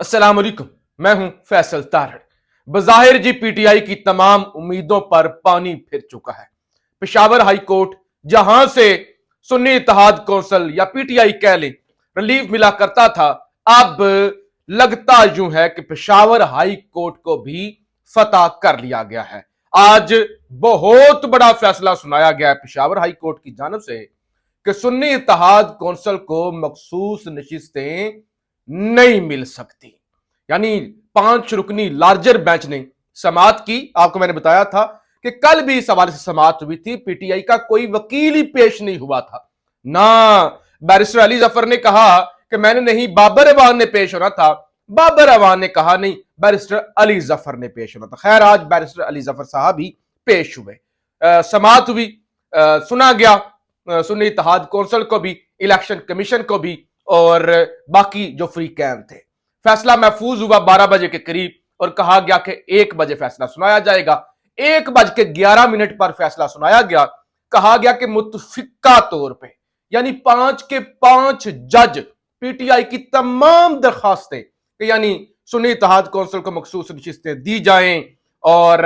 अस्सलाम वालेकुम। मैं हूं फैसल तारड़। बज़ाहिर जी पीटीआई की तमाम उम्मीदों पर पानी फिर चुका है। पेशावर हाई कोर्ट जहां से सुन्नी इत्तेहाद कौंसिल या पीटीआई कह ले रिलीफ मिला करता था, अब लगता यूं है कि पेशावर हाई कोर्ट को भी फतह कर लिया गया है। आज बहुत बड़ा फैसला सुनाया गया है पेशावर हाई कोर्ट की जानब से कि सुन्नी इत्तेहाद कौंसिल को मखसूस नशिस्तें नहीं मिल सकती। यानी 5 रुकनी लार्जर बेंच ने समाअत की। आपको मैंने बताया था कि कल भी इस हवाले से समाअत हुई थी। पीटीआई का कोई वकील ही पेश नहीं हुआ था ना। बैरिस्टर अली जफर ने कहा कि मैंने नहीं, बाबर अवान ने पेश होना था। बाबर अवान ने कहा नहीं, बैरिस्टर अली जफर ने पेश होना था। खैर, आज बैरिस्टर अली जफर साहब ही पेश हुए। समाअत हुई, सुना गया सुन्नी इत्तेहाद कौंसिल को भी, इलेक्शन कमीशन को भी और बाकी जो फ्री कैम थे। फैसला महफूज हुआ 12 बजे के करीब और कहा गया कि 1 बजे फैसला सुनाया जाएगा। 1:11 पर फैसला सुनाया गया। कहा गया कि मुतफिका तौर पे यानी 5 के 5 जज पीटीआई की तमाम दरखास्तें यानी सुन्नी इत्तेहाद कौंसिल को मखसूस नशिस्तें दी जाएं और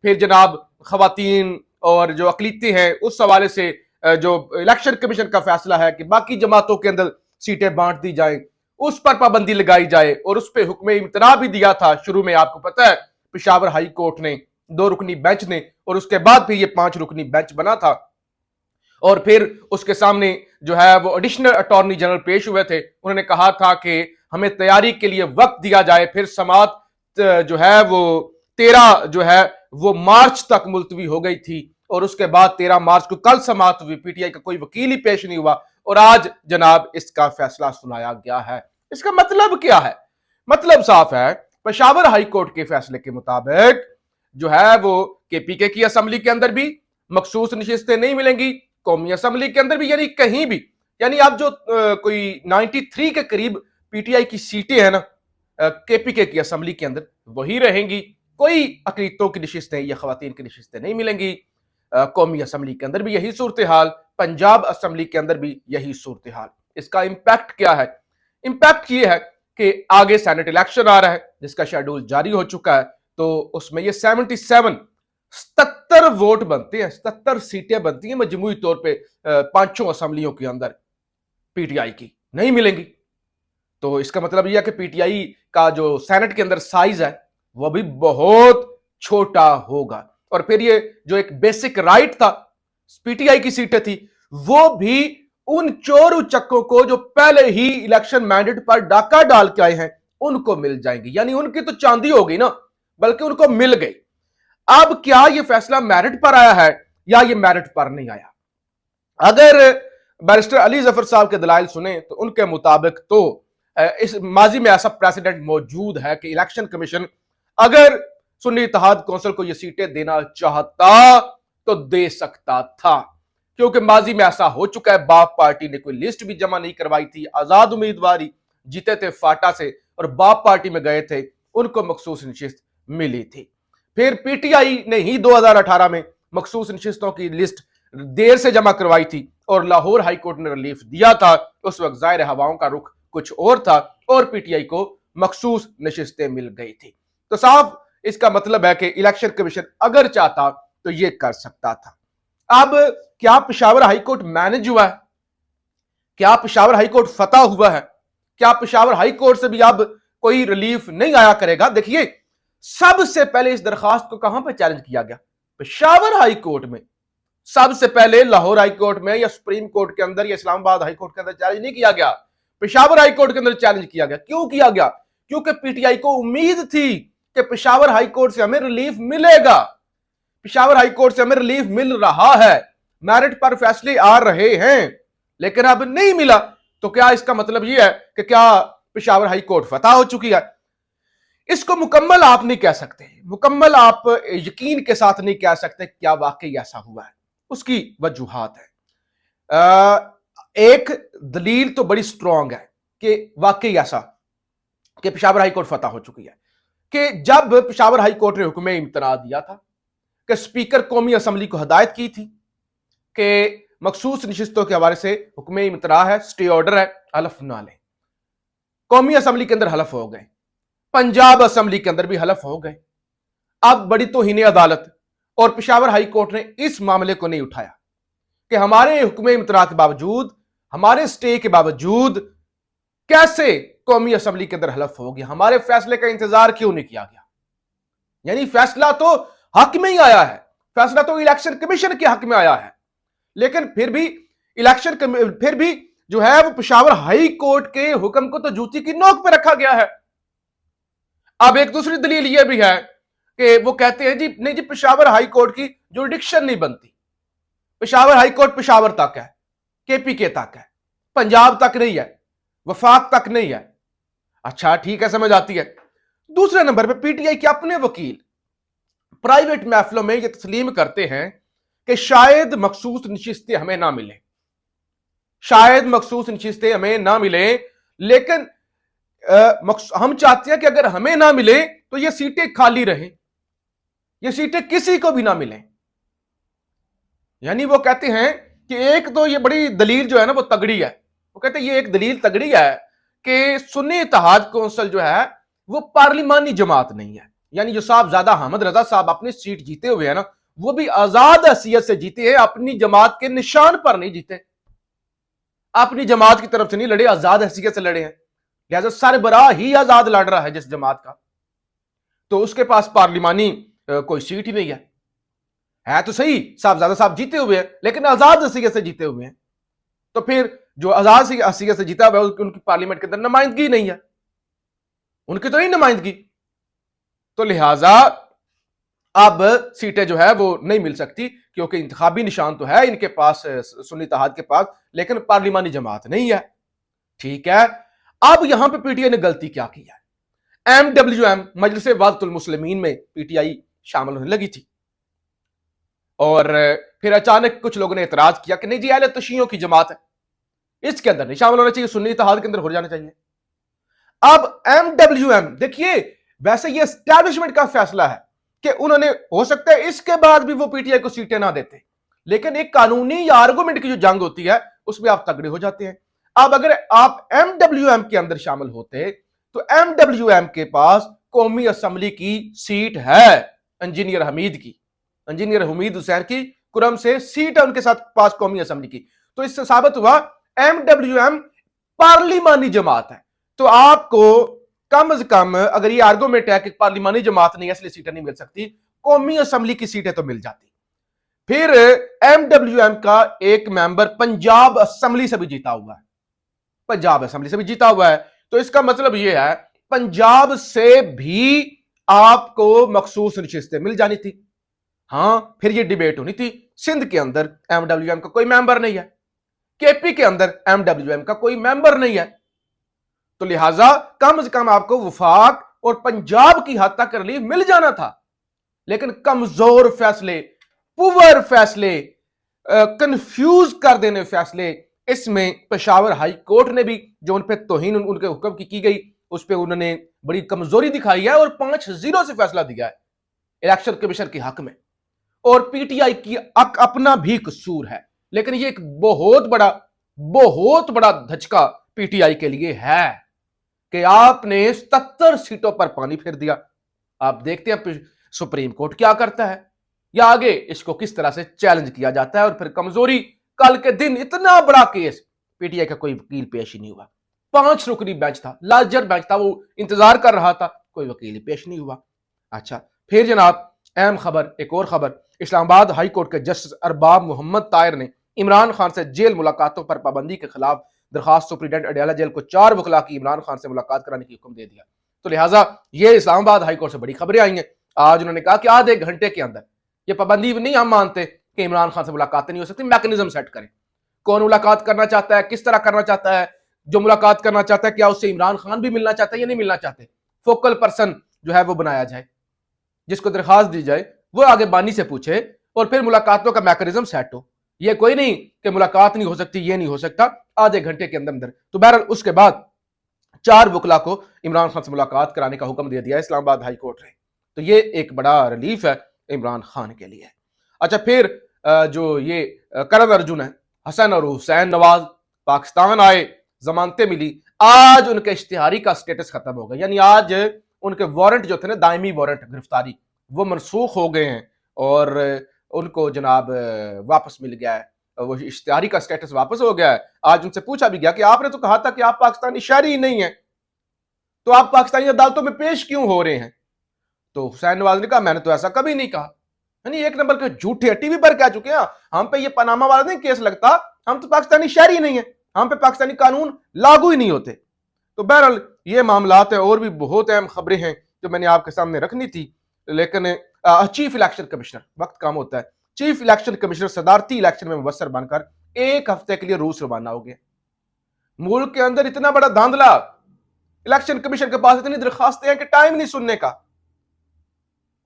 फिर जनाब खवातीन और जो अकलीती हैं उस हवाले से जो इलेक्शन कमीशन का फैसला है कि बाकी जमातों के अंदर सीटें बांट दी जाएं, उस पर पाबंदी लगाई जाए। और उस पर हुक्म इम्तना भी दिया था शुरू में, आपको पता है, पेशावर हाई कोर्ट ने 2 रुकनी बेंच ने, और उसके बाद फिर ये 5 रुकनी बेंच बना था। और फिर उसके सामने जो है वो एडिशनल अटॉर्नी जनरल पेश हुए थे। उन्होंने कहा था कि हमें तैयारी के लिए वक्त दिया जाए। फिर समाअत जो है वो 13 जो है वो मार्च तक मुलतवी हो गई थी और उसके बाद 13 मार्च को कल समाअत हुई। पीटीआई का कोई वकील ही पेश नहीं हुआ और आज जनाब इसका फैसला सुनाया गया है। इसका मतलब क्या है? मतलब साफ है। पेशावर हाई कोर्ट के फैसले के मुताबिक जो है वो केपीके की असेंबली के अंदर भी मखसूस नशिस्तें नहीं मिलेंगी, कौमी असेंबली के अंदर भी, यानी कहीं भी। यानी अब जो कोई 93 के करीब पीटीआई की सीटें हैं ना केपीके की असेंबली के अंदर, वही रहेंगी। कोई अकलीतों की नशिस्तें या खवातीन की नशिस्तें नहीं मिलेंगी। कौमी असेंबली के अंदर भी यही सूरत हाल, पंजाब असेंबली के अंदर भी यही सूरत हाल। इसका इंपैक्ट क्या है? इंपैक्ट ये है कि आगे सेनेट इलेक्शन आ रहा है जिसका शेड्यूल जारी हो चुका है। तो उसमें ये 77 वोट बनते हैं, 77 सीटें बनती हैं मजमूई तौर पे 5 असेंबलियों के अंदर पीटीआई की नहीं मिलेंगी। तो इसका मतलब यह है कि पीटीआई का जो सेनेट के अंदर साइज है वह भी बहुत छोटा होगा। और फिर ये जो एक बेसिक राइट था, पीटीआई की सीटें थी, वो भी उन चोर उचक्कों को जो पहले ही इलेक्शन मैंडेट पर डाका डाल के आए हैं उनको मिल जाएंगी। यानी उनकी तो चांदी हो गई ना, बल्कि उनको मिल गई। अब क्या यह फैसला मेरिट पर आया है या यह मेरिट पर नहीं आया? अगर बैरिस्टर अली जफर साहब के दलाइल सुने तो उनके मुताबिक तो इस माजी में ऐसा प्रेसिडेंट मौजूद है कि इलेक्शन कमीशन अगर सुन्नी इत्तेहाद कौंसिल को यह सीटें देना चाहता तो दे सकता था, क्योंकि माजी में ऐसा हो चुका है। बाप पार्टी ने कोई लिस्ट भी जमा नहीं करवाई थी, आजाद उम्मीदवार जीते थे फाटा से और बाप पार्टी में गए थे, उनको मखसूस नशिस्त मिली थी। फिर पीटीआई ने ही 2018 में मखसूस नशिस्तों की लिस्ट देर से जमा करवाई थी और लाहौर हाईकोर्ट ने रिलीफ दिया था। उस वक्त जाहिर हवाओं का रुख कुछ और था और पीटीआई को मखसूस नशिस्तें मिल गई थी। तो साफ इसका मतलब है कि इलेक्शन कमीशन अगर चाहता तो यह कर सकता था। अब क्या पेशावर हाईकोर्ट मैनेज हुआ है? क्या पेशावर हाईकोर्ट फतह हुआ है? क्या पेशावर हाईकोर्ट से भी अब कोई रिलीफ नहीं आया करेगा? देखिए, सबसे पहले इस दरखास्त को कहां पर चैलेंज किया गया? पेशावर हाईकोर्ट में। सबसे पहले लाहौर हाईकोर्ट में या सुप्रीम कोर्ट के अंदर या इस्लामाबाद हाईकोर्ट के अंदर चैलेंज नहीं किया गया, पेशावर हाईकोर्ट के अंदर चैलेंज किया गया। क्यों किया गया? क्योंकि पीटीआई को उम्मीद थी कि पेशावर हाईकोर्ट से हमें रिलीफ मिलेगा। पेशावर हाईकोर्ट से हमें रिलीफ मिल रहा है, मेरिट पर फैसले आ रहे हैं, लेकिन अब नहीं मिला। तो क्या इसका मतलब यह है कि क्या पेशावर हाईकोर्ट फतह हो चुकी है? इसको मुकम्मल आप नहीं कह सकते, मुकम्मल आप यकीन के साथ नहीं कह सकते क्या वाकई ऐसा हुआ है। उसकी वजूहात है। एक दलील तो बड़ी स्ट्रांग है कि वाकई ऐसा कि पेशावर हाईकोर्ट फतह हो चुकी है कि जब पेशावर हाईकोर्ट ने हुक्म इम्तना दिया था कि स्पीकर कौमी असेंबली को हदायत की थी कि मखसूस नशिस्तों के हवाले से हुक्म इम्तना है, स्टे ऑर्डर है, हलफ ना लें। कौमी असेंबली के अंदर हलफ हो गए। पंजाब असेंबली के अंदर भी हलफ हो गए। अब बड़ी तौहीन अदालत और पेशावर हाई कोर्ट ने इस मामले को नहीं उठाया कि हमारे हुक्म इम्तनाअ के बावजूद, हमारे स्टे के बावजूद कैसे कौमी असेंबली के अंदर हलफ हो गया, हमारे फैसले का इंतजार क्यों नहीं किया गया। यानी फैसला तो हक में ही आया है, फैसला तो इलेक्शन कमीशन के हक में आया है, लेकिन फिर भी जो है वो पेशावर हाई कोर्ट के हुक्म को तो जूती की नोक पे रखा गया है। अब एक दूसरी दलील यह भी है कि वो कहते हैं जी नहीं जी, पेशावर हाई कोर्ट की जुरिडिक्शन नहीं बनती, पेशावर हाई कोर्ट पेशावर तक है, केपीके तक है, पंजाब तक नहीं है, वफाक तक नहीं है। अच्छा ठीक है, समझ आती है। दूसरे नंबर पे पीटीआई के अपने वकील प्राइवेट महफिलों में यह तस्लीम करते हैं कि शायद मखसूस नशिस्तें हमें ना मिले, शायद मखसूस नशिस्तें हमें ना मिले, लेकिन हम चाहते हैं कि अगर हमें ना मिले तो ये सीटें खाली रहें, ये सीटें किसी को भी ना मिलें। यानी वो कहते हैं कि एक तो ये बड़ी दलील जो है ना वो तगड़ी है, वो कहते हैं ये एक दलील तगड़ी है कि सुन्नी इत्तेहाद कौंसिल जो है वो पार्लिमानी जमात नहीं है। यानी जो साहब ज्यादा अहमद रजा साहब अपनी सीट जीते हुए हैं ना, वो भी आजाद हैसियत से जीते हैं, अपनी जमात के निशान पर नहीं जीते, अपनी जमात की तरफ से नहीं लड़े, आजाद हैसियत से लड़े हैं। लिहाजा सरबराह ही आजाद लड़ रहा है जिस जमात का, तो उसके पास पार्लिमानी कोई सीट ही नहीं है तो सही साहबजादा साहब जीते हुए हैं, लेकिन आजाद हैसियत से जीते हुए हैं, तो फिर जो आजाद हैसियत से जीता हुआ है उनकी पार्लियामेंट के अंदर नुमाइंदगी नहीं है, उनकी तो नहीं नुमाइंदगी, तो लिहाजा अब सीटें जो है वो नहीं मिल सकती, क्योंकि इंतखाबी निशान तो है इनके पास, सुन्नी इत्तेहाद के पास, लेकिन पार्लिमानी जमात नहीं है। ठीक है, अब यहां पे पीटीआई ने गलती क्या की है? एमडब्ल्यूएम मजलिस वहदतुल मुस्लिमीन में पीटीआई शामिल होने लगी थी और फिर अचानक कुछ लोगों ने एतराज किया कि नहीं जी अहले तशीयों की जमात है, इसके अंदर नहीं शामिल होना चाहिए, सुन्नी इत्तेहाद के अंदर हो जाना चाहिए। अब एमडब्ल्यूएम देखिए, वैसे ये एस्टैब्लिशमेंट का फैसला है कि उन्होंने, हो सकता है इसके बाद भी वो पीटीआई को सीटें ना देते, लेकिन एक कानूनी या आर्गुमेंट की जो जंग होती है उसमें आप तगड़े हो जाते हैं। अब अगर आप एमडब्ल्यूएम के अंदर शामिल होते तो एमडब्ल्यूएम के पास कौमी असेंबली की सीट है, इंजीनियर हमीद की, इंजीनियर हमीद हुसैन की कुरम से सीट है उनके साथ पास कौमी असेंबली की, तो इससे साबित हुआ एमडब्ल्यूएम पार्लिमानी जमात है। तो आपको कम से कम अगर ये आर्गुमेंट है कि पार्लिमानी जमात नहीं है इसलिए सीटें नहीं मिल सकती, कौमी असेंबली की सीटें तो मिल जाती। फिर एमडब्ल्यूएम का एक मेंबर पंजाब असेंबली से भी जीता हुआ है, पंजाब असेंबली से भी जीता हुआ है, तो इसका मतलब यह है पंजाब से भी आपको मखसूस नशिस्तें मिल जानी थी। हां, फिर यह डिबेट होनी थी, सिंध के अंदर एमडब्ल्यूएम का कोई मेंबर नहीं है, केपी के अंदर एमडब्ल्यूएम का कोई मेंबर नहीं है, तो लिहाजा कम से कम आपको वफाक और पंजाब की हद तक रिलीफ मिल जाना था। लेकिन कमजोर फैसले, पुअर फैसले, कंफ्यूज कर देने फैसले, इसमें पेशावर हाई कोर्ट ने भी जो उन पर तौहीन उनके हुक्म की गई उस पर उन्होंने बड़ी कमजोरी दिखाई है और 5-0 से फैसला दिया है इलेक्शन कमीशन के हक में। और पीटीआई की अपना भी कसूर है, लेकिन ये एक बहुत बड़ा धचका पीटीआई के लिए है कि आपने 77 सीटों पर पानी फेर दिया। आप देखते हैं सुप्रीम कोर्ट क्या करता है या आगे इसको किस तरह से चैलेंज किया जाता है। और फिर कमजोरी, कल के दिन इतना बड़ा केस, पीटीआई का कोई वकील पेश ही नहीं हुआ, 5 रुकनी बेंच था, लार्जर बेंच था, वो इंतजार कर रहा था, कोई वकील ही पेश नहीं हुआ। अच्छा, फिर जनाब अहम खबर, एक और खबर, इस्लामाबाद हाई कोर्ट के जस्टिस अरबाब मोहम्मद तायर ने इमरान खान से जेल मुलाकातों पर पाबंदी के खिलाफ दरखास्त सुप्रीडेंट अडयाला जेल को 4 वकला की इमरान खान से मुलाकात कराने की हुक्म दे दिया। तो लिहाजा ये इस्लामाबाद हाई कोर्ट से बड़ी खबरें आई हैं। आज उन्होंने कहा कि आधे घंटे के अंदर, ये पाबंदी नहीं हम मानते कि इमरान खान से मुलाकातें नहीं हो सकती, मैकेनिज्म सेट करें, कौन मुलाकात करना चाहता है, किस तरह करना चाहता है, जो मुलाकात करना चाहता है क्या उससे इमरान खान भी मिलना चाहता है या नहीं मिलना चाहते, फोकल पर्सन जो है वो बनाया जाए, जिसको दरखास्त दी जाए वो आगे बानी से पूछे और फिर मुलाकातों का मैकेनिज्म सेट हो। ये कोई नहीं कि मुलाकात नहीं हो सकती, ये नहीं हो सकता, आधे घंटे के अंदर अंदर। तो बहरहाल उसके बाद 4 वकला को इमरान खान से मुलाकात कराने का हुक्म दे दिया इस्लामाबाद हाई कोर्ट ने। तो ये एक बड़ा रिलीफ है इमरान खान के लिए। अच्छा, फिर जो ये करण अर्जुन है, हसन और हुसैन नवाज पाकिस्तान आए, जमानतें मिली, आज उनके इश्तिहारी का स्टेटस खत्म हो गया, यानी आज उनके वारंट जो थे ना, दायमी वारंट गिरफ्तारी, वो मनसूख हो गए हैं और उनको जनाब वापस मिल गया है, वो इश्तिहारी का स्टेटस वापस हो गया है। आज उनसे पूछा भी गया कि आपने तो कहा था कि आप पाकिस्तानी शहरी ही नहीं है, तो आप पाकिस्तानी अदालतों में पेश क्यों हो रहे हैं? तो हुसैन नवाज ने कहा मैंने तो ऐसा कभी नहीं कहा। यानी एक नंबर के झूठे, टीवी पर कह चुके हैं हम पे ये पनामा वाला नहीं केस लगता, हम तो पाकिस्तानी शहरी नहीं है, हम पे पाकिस्तानी कानून लागू ही नहीं होते। तो बहरहाल ये मामलात है, और भी बहुत अहम खबरें हैं जो मैंने आपके सामने रखनी थी, लेकिन चीफ इलेक्शन कमिश्नर, वक्त कम होता है, चीफ इलेक्शन कमिश्नर सदारती इलेक्शन में मुबस्सर बनकर 1 हफ्ते के लिए रूस रवाना हो गए। मुल्क के अंदर इतना बड़ा धांधला, इलेक्शन कमीशन के पास इतनी दरखास्तें हैं कि टाइम नहीं सुनने का,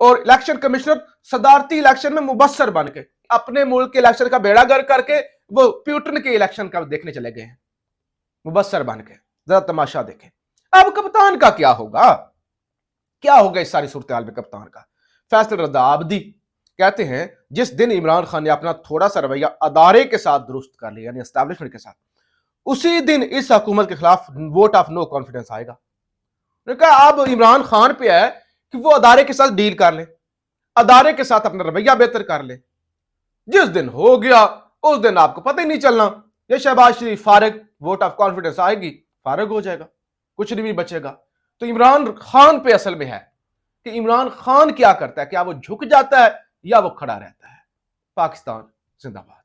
और इलेक्शन कमिश्नर सदारती इलेक्शन में मुबस्सर बन के अपने मुल्क के इलेक्शन का बेड़ा गर्क करके वो प्यूटन के इलेक्शन का देखने चले गए हैं मुबस्सर बन के। जरा तमाशा देखें। अब कप्तान का क्या होगा, क्या होगा इस सारी सूरत हाल में कप्तान का? फैसल रजा आबदी कहते हैं जिस दिन इमरान खान ने अपना थोड़ा सा रवैया अदारे के साथ दुरुस्त कर लिया, यानी एस्टैब्लिशमेंट के साथ, उसी दिन इस हुकूमत के खिलाफ वोट ऑफ नो कॉन्फिडेंस आएगा। उन्होंने कहा अब इमरान खान पे है कि वो अदारे के साथ डील कर ले, अदारे के साथ अपना रवैया बेहतर कर ले। जिस दिन हो गया उस दिन आपको पता ही नहीं चलना, ये शहबाज शरीफ फारिग, वोट ऑफ कॉन्फिडेंस आएगी, फारिग हो जाएगा, कुछ नहीं भी बचेगा। तो इमरान खान पे असल में है कि इमरान खान क्या करता है, क्या वो झुक जाता है या वो खड़ा रहता है। पाकिस्तान जिंदाबाद।